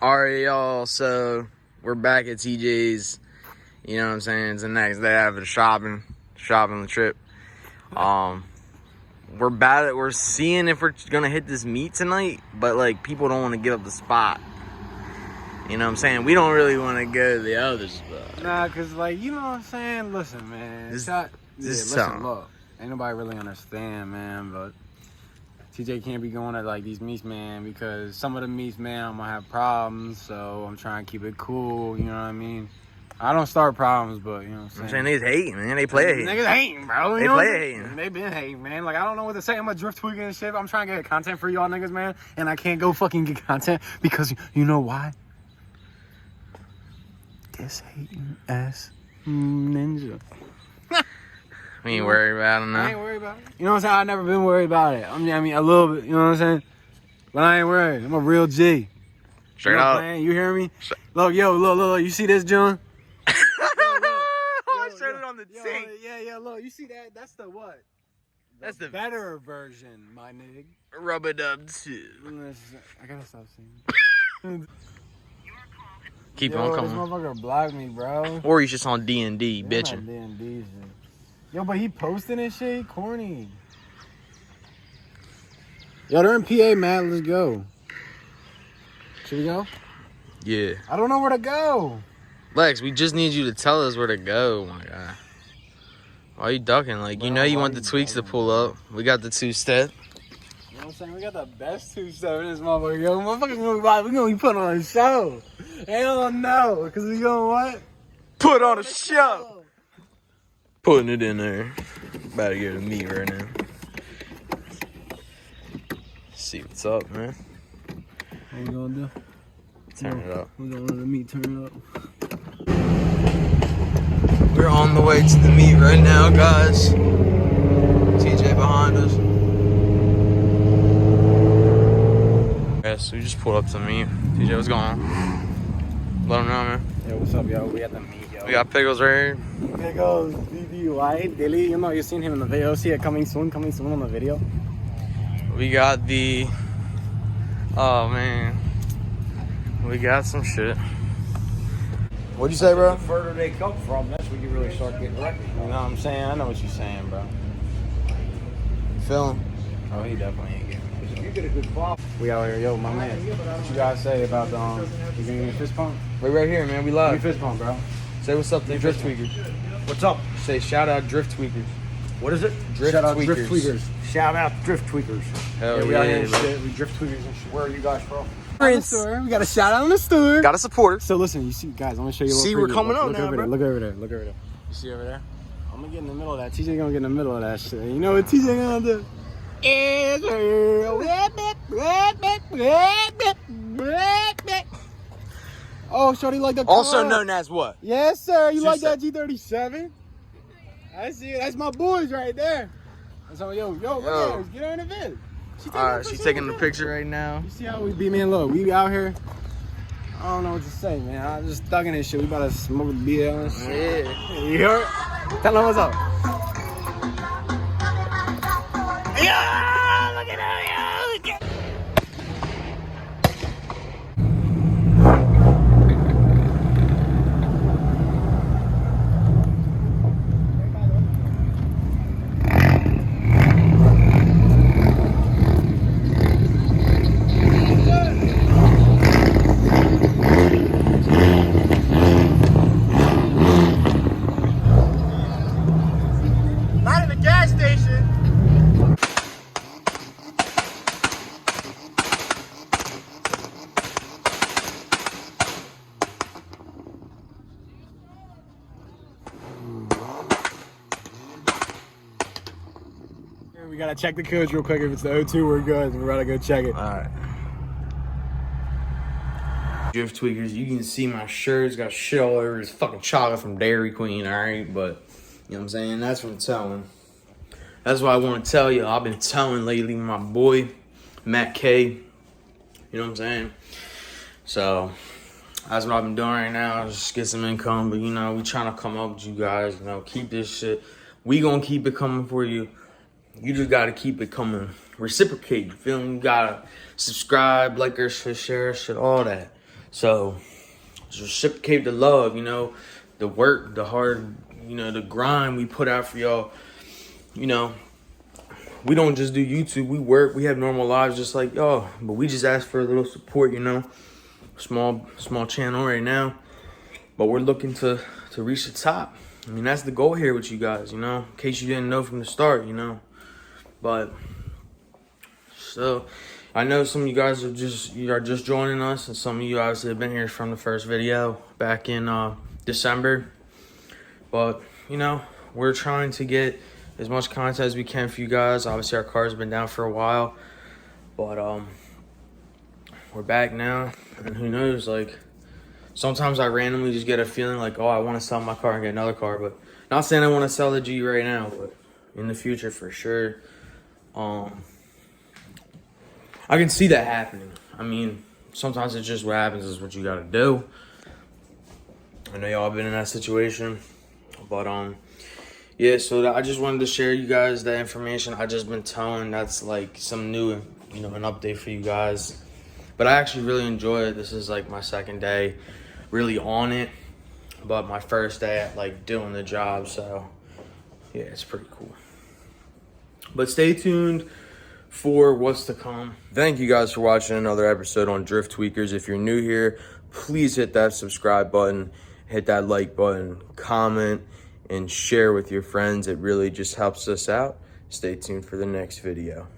Alright, y'all, so we're back at TJ's. You know what I'm saying? It's the next day after the shopping trip. We're seeing if we're gonna hit this meet tonight, but like people don't want to give up the spot. You know what I'm saying? We don't really want to go to the other spot. Nah, cause like, you know what I'm saying? Listen, man. Look, ain't nobody really understand, man, but TJ can't be going to like these meets, man, because some of the meets, man, I'm gonna have problems, so I'm trying to keep it cool, you know what I mean? I don't start problems, but you know what I'm saying? Niggas hating, man. They play hating. Niggas hating, bro. They play hating. They been hating, man. Like, I don't know what to say. I'm a drift tweaker and shit. I'm trying to get content for y'all niggas, man, and I can't go fucking get content because you know why? This hating ass ninja. We ain't worried about it now. I ain't worried about it. You know what I'm saying? I've never been worried about it. I mean, a little bit. You know what I'm saying? But I ain't worried. I'm a real G. Straight up. Man, you hear me? Look. You see this, John? I showed it on the tank. Yeah. Look, you see that? That's the what? That's the better version, my nigga. Rub-a-dub 2. I gotta stop saying. Keep on coming. This motherfucker blocked me, bro. Or he's just on D&D, bitching. D&D shit. Yo, but he posting this shit? Corny. Yo, they're in PA, Matt. Let's go. Should we go? Yeah. I don't know where to go. Lex, we just need you to tell us where to go, my guy. Why are you ducking? Like, you know you want the tweaks to pull up. We got the two-step. You know what I'm saying? We got the best two-step in this motherfucker. Yo, motherfuckers gonna be putting on a show. Hell no. Because we gonna what? Put on a show. Putting it in there. About to get a meet right now. See what's up, man. How you gonna do? Turn it up. We're gonna let the meet turn up. We're on the way to the meet right now, guys. TJ behind us. Yes, we just pulled up to the meet. TJ, what's going on? Let him know, man. Yo, what's up, yo? We at the meet, yo. We got Pickles right here. Pickles, DDY, Dilly. You know, you've seen him in the video. See it coming soon on the video. We got the... Oh, man. We got some shit. What'd you say, bro? The further they come from, that's when you really start getting wrecked. You know what I'm saying? I know what you're saying, bro. Feeling? Oh, he definitely ain't getting me. Because if you get a good flop, We out here, yo, my man. What you guys say about the, you gonna give me a fist pump? We're right here, man. We Give live. me a fist pump, bro. Say what's up to Drifttweakers. what's up? Say shout out Drifttweakers. What is it? Shout out Drift Tweakers. Shout out Drifttweakers. Hell We out here yeah, and bro. shit. We Drift Tweakers and shit. Where are you guys from? Prince. We got a shout out in the store. Got a supporter. So listen, you see, guys, I'm gonna show you a little See, we're preview. coming up Look now, over bro. there. Look over there. Look over there. You see over there? I'm gonna get in the middle of that. TJ gonna get in the middle of that shit. You know what TJ gonna do? Oh, shorty like the car. Also known as what? Yes, sir. You like Two-step. that G37? I see it. That's my boys right there. So yo, look at her. Get her in the vid. Alright, she's taking the picture right now. You see how we be, man? Look, we out here. I don't know what to say, man. I'm just thugging this shit. We about to smoke the beer and shit. Yeah. You hear it? Tell them what's up. Yeah, look at that. Not in the gas station. We gotta check the codes real quick. If it's the O2, we're good. We're about to go check it. Alright. Drifttweakers, you can see my shirt's got shit all over. It's fucking chocolate from Dairy Queen, alright? But, you know what I'm saying? That's what I'm telling. That's what I want to tell you. I've been telling lately my boy, Matt K. You know what I'm saying? So, that's what I've been doing right now. Just get some income. But, you know, we trying to come up with you guys. You know, keep this shit. We gonna keep it coming for you. You just gotta keep it coming. Reciprocate, you feel me? You gotta subscribe, like our shit, share our shit, all that. So just reciprocate the love, you know, the work, the hard, you know, the grind we put out for y'all. You know, we don't just do YouTube. We work. We have normal lives just like y'all. But we just ask for a little support, you know. Small channel right now. But we're looking to reach the top. I mean, that's the goal here with you guys, you know. In case you didn't know from the start, you know. But so I know some of you guys are just joining us, and some of you guys have been here from the first video back in December. But you know, we're trying to get as much content as we can for you guys. Obviously, our car's been down for a while, but we're back now, and who knows? Like, sometimes I randomly just get a feeling like, oh, I want to sell my car and get another car. But not saying I want to sell the G right now, but in the future for sure. I can see that happening. I mean, sometimes it's just what happens is what you gotta do. I know y'all been in that situation, but yeah. So I just wanted to share you guys that information I just been telling. That's like some new, you know, an update for you guys. But I actually really enjoy it. This is like my second day really on it, but my first day at like doing the job. So yeah, it's pretty cool. But stay tuned for what's to come. Thank you guys for watching another episode on Drifttweakers. If you're new here, please hit that subscribe button, hit that like button, comment, and share with your friends. It really just helps us out. Stay tuned for the next video.